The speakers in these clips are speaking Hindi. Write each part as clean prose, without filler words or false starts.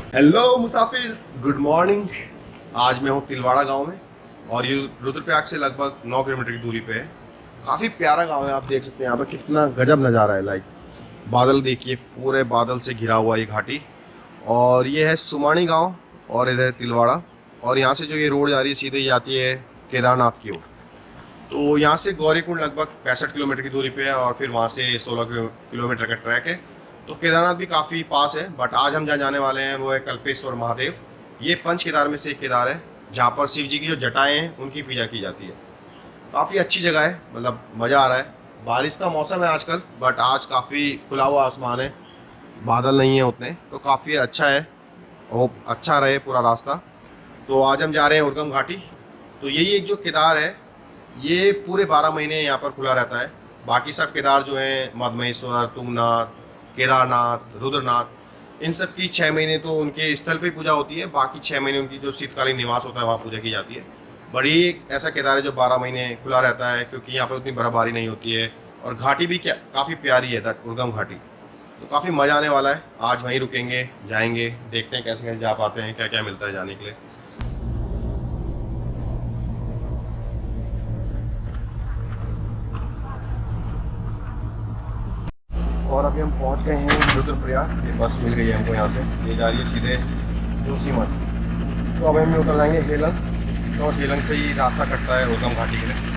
हेलो मुसाफिर, गुड मॉर्निंग। आज मैं हूँ तिलवाड़ा गांव में और ये रुद्रप्रयाग से लगभग 9 किलोमीटर की दूरी पे है। काफ़ी प्यारा गांव है। आप देख सकते हैं यहाँ पे कितना गजब नज़ारा है। लाइक बादल देखिए, पूरे बादल से घिरा हुआ ये घाटी। और ये है सुमानी गांव और इधर तिलवाड़ा। और यहाँ से जो ये रोड जा रही है सीधे जाती है केदारनाथ की ओर। तो यहाँ से गौरीकुंड लगभग 65 किलोमीटर की दूरी पे है और फिर वहाँ से 16 किलोमीटर का ट्रैक है। तो केदारनाथ भी काफ़ी पास है, बट आज हम जहाँ जाने वाले हैं वो है कल्पेश्वर महादेव। ये पंच केदार में से एक केदार है जहाँ पर शिव जी की जो जटाएं हैं उनकी पूजा की जाती है। काफ़ी अच्छी जगह है, मतलब मज़ा आ रहा है। बारिश का मौसम है आजकल, बट आज काफ़ी खुला हुआ आसमान है, बादल नहीं है उतने, तो काफ़ी अच्छा है। और अच्छा रहे पूरा रास्ता। तो आज हम जा रहे हैं उर्गम घाटी। तो यही एक जो केदार है ये पूरे 12 महीने यहाँ पर खुला रहता है। बाकी सब केदार जो हैं मदमहेश्वर, तुंगनाथ, केदारनाथ, रुद्रनाथ, इन सब की 6 महीने तो उनके स्थल पे पूजा होती है। बाकी 6 महीने उनकी जो शीतकालीन निवास होता है वहाँ पूजा की जाती है। बड़ी एक ऐसा केदार है जो 12 महीने खुला रहता है, क्योंकि यहाँ पर उतनी बर्फबारी नहीं होती है। और घाटी भी क्या काफ़ी प्यारी है, उर्गम घाटी। तो काफ़ी मज़ा आने वाला है। आज वहीं रुकेंगे, जाएंगे, देखते हैं कैसे कैसे जा पाते हैं, क्या क्या मिलता है जाने के लिए। और अभी हम पहुंच गए हैं रुद्रप्रयाग। ये बस मिल गई है हमको यहाँ से, ये जा रही है सीधे जोशीमठ। तो अब हम उतर जाएंगे हेलंग, और हेलंग से ही रास्ता कटता है उर्गम घाटी के लिए।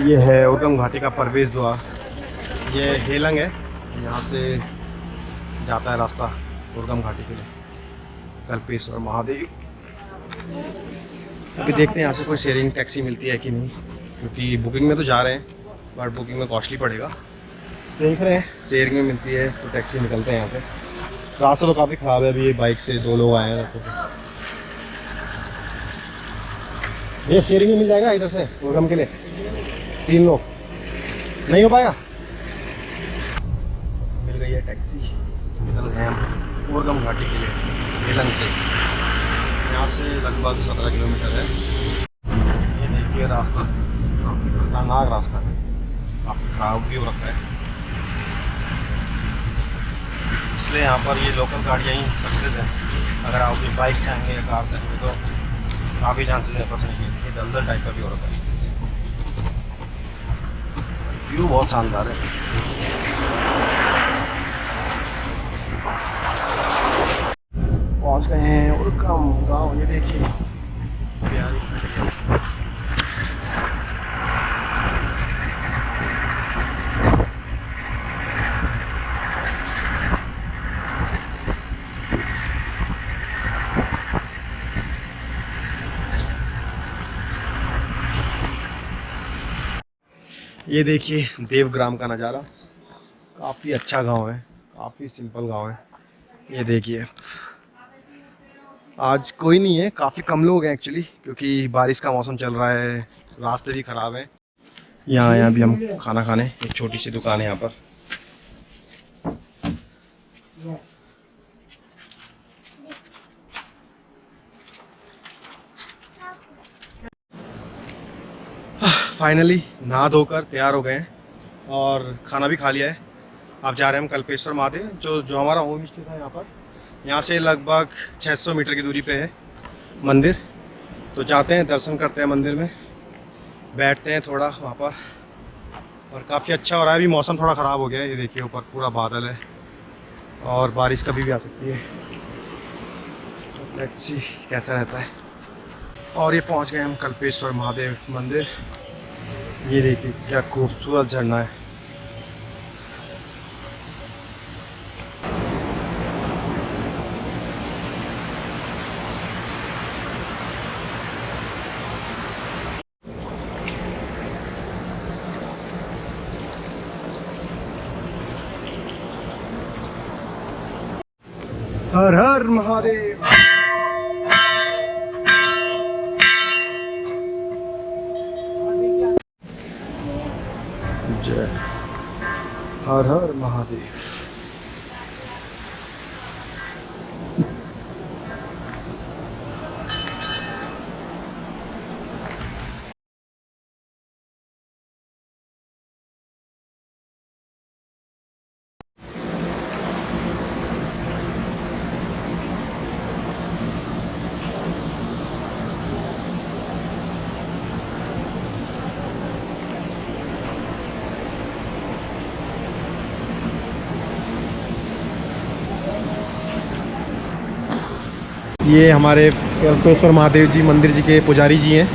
ये है उर्गम घाटी का प्रवेश द्वार। ये हेलंग है, यहाँ से जाता है रास्ता उर्गम घाटी के लिए, कल्पेश्वर महादेव। अभी देखते हैं यहाँ से कोई शेयरिंग टैक्सी मिलती है कि नहीं, क्योंकि बुकिंग में तो जा रहे हैं, बट बुकिंग में कॉस्टली पड़ेगा। देख रहे हैं शेयरिंग में मिलती है तो टैक्सी निकलते हैं यहाँ से। रास्ता तो काफ़ी ख़राब है, अभी ये बाइक से 2 लोग आए हैं। ये शेयरिंग में मिल जाएगा इधर से उर्गम के लिए? 3 लोग नहीं हो पाएगा? मिल गई है टैक्सी, निकल गए हम उर्गम घाटी के लिए हेलंग से। यहाँ से लगभग 17 किलोमीटर है। ये देखिए रास्ता काफ़ी खतरनाक रास्ता है, काफ़ी खराब भी हो रखा है, इसलिए यहाँ पर ये लोकल गाड़ियाँ ही सक्सेस है। अगर आप अपनी बाइक से आएंगे या कार से आएंगे तो काफ़ी चांसेस है फंसने के। ये दलदल टाइप का भी हो रखा है। व्यू बहुत शानदार है। पहुंच गए हैं उर्गम गांव। ये देखिए प्यारी। ये देखिए देवग्राम का नज़ारा। काफ़ी अच्छा गांव है, काफ़ी सिंपल गांव है। ये देखिए आज कोई नहीं है, काफ़ी कम लोग हैं एक्चुअली, क्योंकि बारिश का मौसम चल रहा है, रास्ते भी ख़राब हैं। यहाँ आए अभी हम खाना खाने, एक छोटी सी दुकान है यहाँ पर। फाइनली नहा धोकर तैयार हो गए हैं और खाना भी खा लिया है। अब जा रहे हैं हम कल्पेश्वर महादेव, जो हमारा होम स्टे था यहाँ पर। यहाँ से लगभग 600 मीटर की दूरी पे है मंदिर। तो जाते हैं, दर्शन करते हैं मंदिर में, बैठते हैं थोड़ा वहाँ पर। और काफ़ी अच्छा हो रहा है। अभी मौसम थोड़ा ख़राब हो गया है, ये देखिए ऊपर पूरा बादल है और बारिश कभी भी आ सकती है। लेट्स सी कैसा रहता है। और ये पहुँच गए हम कल्पेश्वर महादेव मंदिर। ये देखिए क्या खूबसूरत झरना है। हर हर महादेव। जय हर हर महादेव। ये हमारे कल्पेश्वर महादेव जी मंदिर जी के पुजारी जी हैं।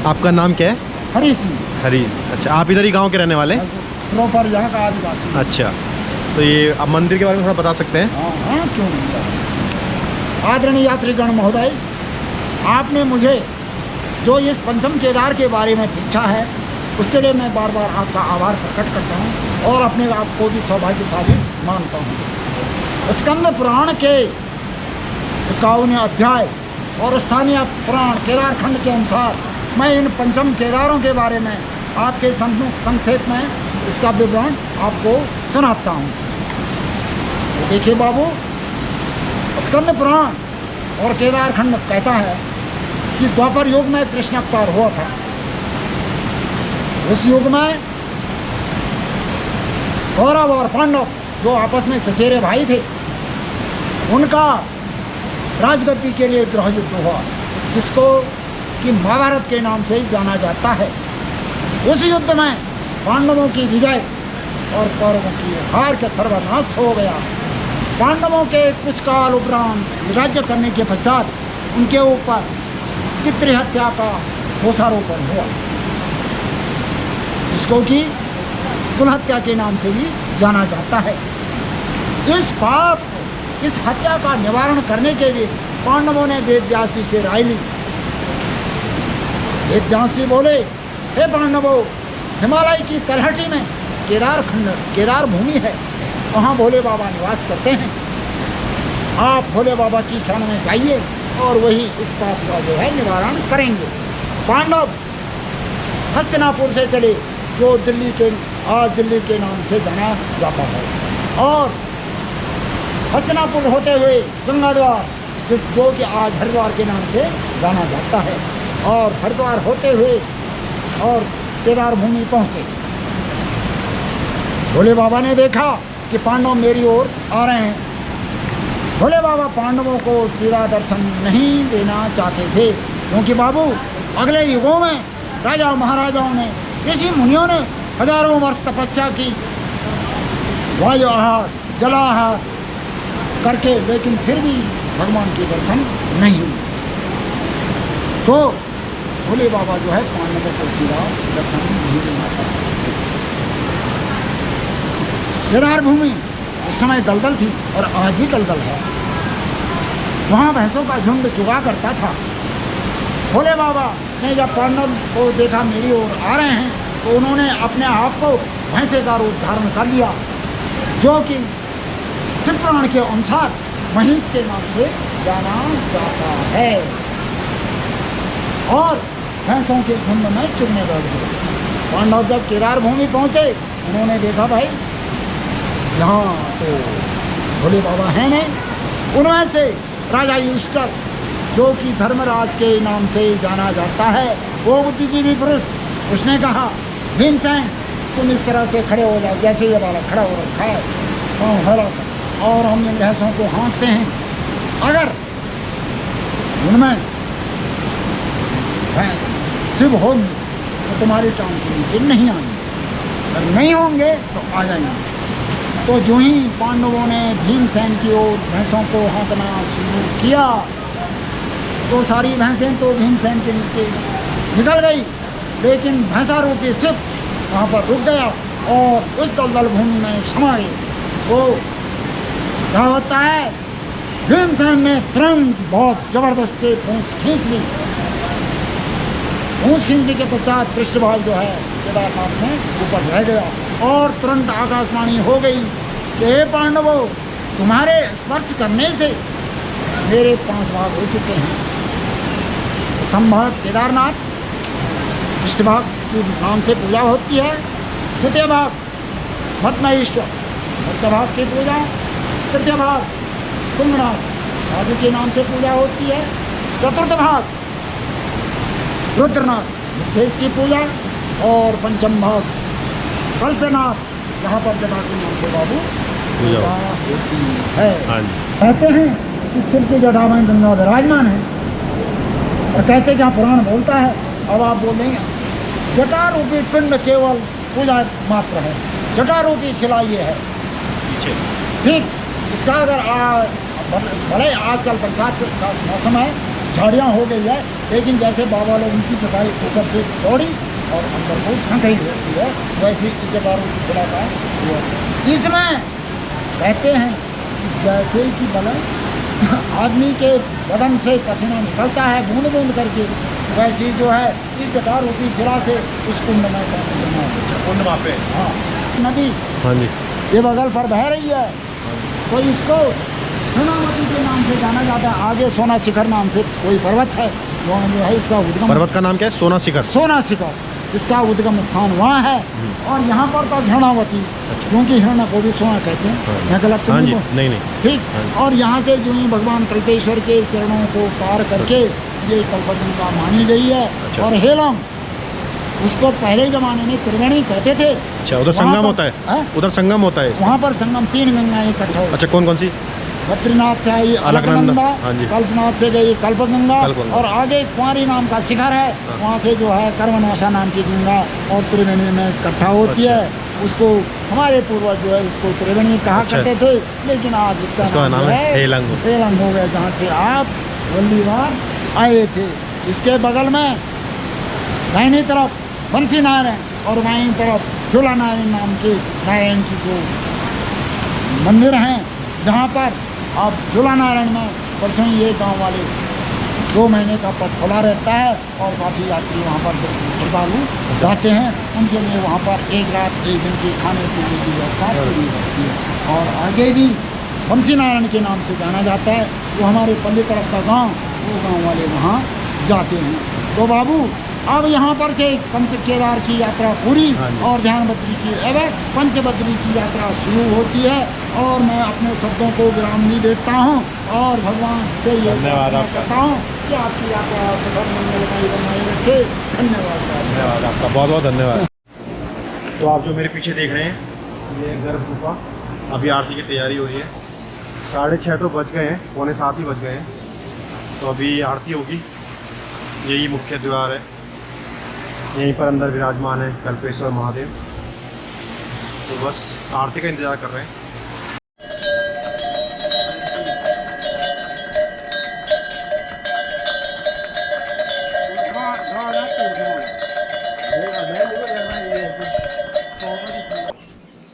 आपका नाम क्या है? हरी सिंह। हरी। अच्छा, आप इधर ही गांव के रहने वाले? प्रॉपर यहाँ का आदिवासी। अच्छा, तो ये आप मंदिर के बारे में थोड़ा बता सकते हैं? हाँ हाँ, क्यों नहीं। आदरणीय यात्रीगण महोदय, आपने मुझे जो इस पंचम केदार के बारे में पूछा है, उसके लिए मैं बार बार आपका आभार प्रकट करता हूँ और अपने आप को भी सौभाग्यशाली मानता हूँ। स्कंद पुराण के 51वें अध्याय और स्थानीय पुराण केदारखंड के अनुसार मैं इन पंचम केदारों के बारे में आपके सम्मुख संक्षेप में इसका विवरण आपको सुनाता हूँ। तो देखिए बाबू, स्कंद पुराण और केदारखंड कहता है कि द्वापर युग में कृष्ण अवतार हुआ था। उस युग में कौरव और पांडव जो आपस में चचेरे भाई थे, उनका राजगद्दी के लिए गृह युद्ध हुआ, जिसको कि महाभारत के नाम से जाना जाता है। उस युद्ध में पांडवों की विजय और कौरवों की हार के सर्वनाश हो गया। पांडवों के कुछ काल उपरांत राज्य करने के पश्चात उनके ऊपर पितृहत्या का दोषारोपण हुआ, जिसको कि कुलहत्या के नाम से भी जाना जाता है। इस पाप, इस हत्या का निवारण करने के लिए पांडवों ने वेद व्यास जी से राय ली। वेद व्यास जी बोले, हे पांडवों, हिमालय की तलहटी में केदार भूमि है, वहाँ भोले बाबा निवास करते हैं। आप भोले बाबा की शरण में जाइए और वही इस पाप का जो है निवारण करेंगे। पांडव हस्तिनापुर से चले, जो आज दिल्ली के नाम से जाना जाता है, और हस्तिनापुर होते हुए गंगाद्वार, जो कि आज हरिद्वार के नाम से जाना जाता है, और हरिद्वार होते हुए और केदार भूमि पहुँचे। भोले बाबा ने देखा कि पांडव मेरी ओर आ रहे हैं। भोले बाबा पांडवों को सीधा दर्शन नहीं देना चाहते थे, क्योंकि बाबू अगले युगों में राजा महाराजाओं ने, ऋषि मुनियों ने हजारों वर्ष तपस्या की, वायु आहार, जलाहार करके, लेकिन फिर भी भगवान के दर्शन नहीं हुए। तो भोले बाबा जो है पांडवों को सीधा दर्शन नहीं देना चाहते। केदार भूमि उस समय दलदल थी और आज भी दलदल है। वहाँ भैंसों का झुंड चुगा करता था। भोले बाबा ने जब पांडव को देखा मेरी ओर आ रहे हैं, तो उन्होंने अपने आप को भैंसे का रूप धारण कर लिया, जो कि शिव पुराण के अनुसार महिष के नाम से जाना जाता है, और भैंसों के झुंड में चुगने बैठ गए। पांडव जब केदार भूमि पहुँचे, उन्होंने देखा भाई यहाँ तो भोले बाबा हैं नहीं। उनमें से राजा युधिष्ठिर, जो कि धर्मराज के नाम से जाना जाता है, वो बुद्धिजीवी पुरुष, उसने कहा, भीमसेन तुम इस तरह से खड़े हो जाओ जैसे ये वाला खड़ा हो रखा है, और हम इन भैंसों को हाँकते हैं। अगर उनमें शिव होंगे तो तुम्हारी टांग के नीचे नहीं आएंगे, अगर नहीं होंगे तो आ जाएंगे। तो जो ही पांडवों ने भीमसेन की ओर भैंसों को हाँकना शुरू किया, तो सारी भैंसें तो भीमसेन के नीचे निकल गई, लेकिन भैंसा रूपी शिव वहाँ पर रुक गया और उस दलदल भूमि में समा गए। तो क्या होता है, भीमसेन ने तुरंत बहुत जबरदस्त से पूंछ खींच ली। पूंछ खींचने के पश्चात पृष्ठभाग जो है केदारनाथ में ऊपर रह गया, और तुरंत आकाशवाणी हो गई कि हे पांडवों, तुम्हारे स्पर्श करने से मेरे 5 भाग हो चुके हैं। प्रथम भाग केदारनाथ, पृष्ठभाग की नाम से पूजा होती है। द्वितीय भाग मत्महेश्वर, तृतीय भाग की पूजा। तृतीय भाग तुंगनाथ राजू के नाम से पूजा होती है। चतुर्थ भाग रुद्रनाथ देश की पूजा, और पंचम भाग कल्पनाथ, यहाँ पर जटा के नाम से बाबू पूजा होती है। कहते हैं कि सिर की जटा में गंगा विराजमान है, और कहते क्या पुराण बोलता है। अब आप बोल देंगे जटा रूपी पिंड केवल पूजा मात्र है, जटा रूपी शिला ये है। ठीक, इसका अगर भले आजकल बरसात का मौसम है, झाड़ियाँ हो गई है, लेकिन जैसे बाबा लोग उनकी चटाई ऊपर से चौड़ी और अंदर को संकरी होती है, वैसे इस जटारों की शिला का हुआ। इसमें कहते हैं जैसे कि बलन आदमी के बदन से पसीना निकलता है बूंद बूंद करके, वैसे जो है इस जटार रूपी शिला से उस कुंड में कुंड वहाँ पे, हाँ नदी, हाँ जी, ये बगल पर बह रही है, तो इसको सोनावती के नाम से जाना जाता है। आगे सोना शिखर नाम से कोई पर्वत है, वहाँ जो है इसका उद्गम, पर्वत का नाम क्या है? सोना शिखर। सोना शिखर इसका उद्गम स्थान वहाँ है। और यहाँ पर तो हिरणावती, क्योंकि हिरणा को भी सोना कहते हैं, मैं गलत तो नहीं बोल? नहीं ठीक। और यहाँ से जो ही भगवान कल्पेश्वर के चरणों को पार करके ये कल्पगंगा मानी गई है। और हेलम उसको पहले जमाने में त्रिवेणी कहते थे। अच्छा, उधर संगम होता है? उधर संगम होता है? वहाँ पर संगम 3 गंगाएं इकट्ठा होती। अच्छा, कौन कौन सी? बद्रीनाथ से आई अलकनंदा, कल्पनाथ से गई कल्पगंगा, और आगे कुंवारी नाम का शिखर है, वहाँ से जो है कर्मनाशा नाम की गंगा और त्रिवेणी में इकट्ठा होती है। उसको हमारे पूर्वज जो है उसको त्रिवेणी कहा करते थे, लेकिन आज उसका नाम है हेलंग हो गया, जहाँ से आप वल्लीवार आए थे। इसके बगल में दाहिनी तरफ बंसी नारायण और बाईं तरफ झूला नारायण नाम के नारायण की जो मंदिर हैं, जहाँ पर आप झूला नारायण में परसों ये गांव वाले 2 महीने का पट खुला रहता है और काफ़ी यात्री वहाँ पर श्रद्धालु जाते हैं, उनके लिए वहाँ पर 1 रात 1 दिन की खाने पीने की व्यवस्था पूरी रहती है। और आगे भी बंसी नारायण के नाम से जाना जाता है, वो हमारे पल्ली तरफ का गाँव, वो गाँव वाले वहाँ जाते हैं। तो बाबू अब यहाँ पर से पंच केदार की यात्रा पूरी और ध्यान बद्री की पंच बद्री की यात्रा शुरू होती है। और मैं अपने शब्दों को विराम नहीं देता हूँ और भगवान से ये धन्यवाद करता हूँ कि आपकी यात्रा सफल मंगलमयी बनाई रखे। धन्यवाद आपका, बहुत बहुत धन्यवाद। तो आप जो मेरे पीछे देख रहे हैं ये गर्भ गुफा, अभी आरती की तैयारी हो रही है। 6:30 तो बज गए हैं, 6:45 ही बज गए हैं। तो अभी आरती होगी। यही मुख्य द्वार है, यहीं पर अंदर विराजमान है कल्पेश्वर महादेव। तो बस आरती का इंतज़ार कर रहे हैं।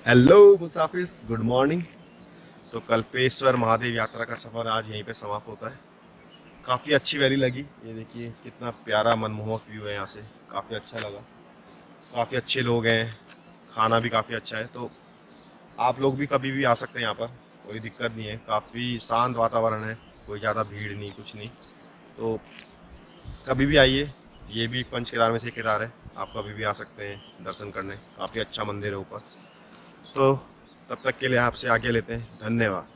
हेलो मुसाफिर, गुड मॉर्निंग। तो कल्पेश्वर महादेव यात्रा का सफ़र आज यहीं पे समाप्त होता है। काफ़ी अच्छी वैली लगी, ये देखिए कितना प्यारा मनमोहक व्यू है यहाँ से, काफ़ी अच्छा लगा। काफ़ी अच्छे लोग हैं, खाना भी काफ़ी अच्छा है। तो आप लोग भी कभी भी आ सकते हैं यहाँ पर, कोई दिक्कत नहीं है। काफ़ी शांत वातावरण है, कोई ज़्यादा भीड़ नहीं, कुछ नहीं। तो कभी भी आइए, ये भी पंच केदार में से केदार है, आप कभी भी आ सकते हैं दर्शन करने। काफ़ी अच्छा मंदिर है ऊपर। तो तब तक के लिए आपसे आगे लेते हैं, धन्यवाद।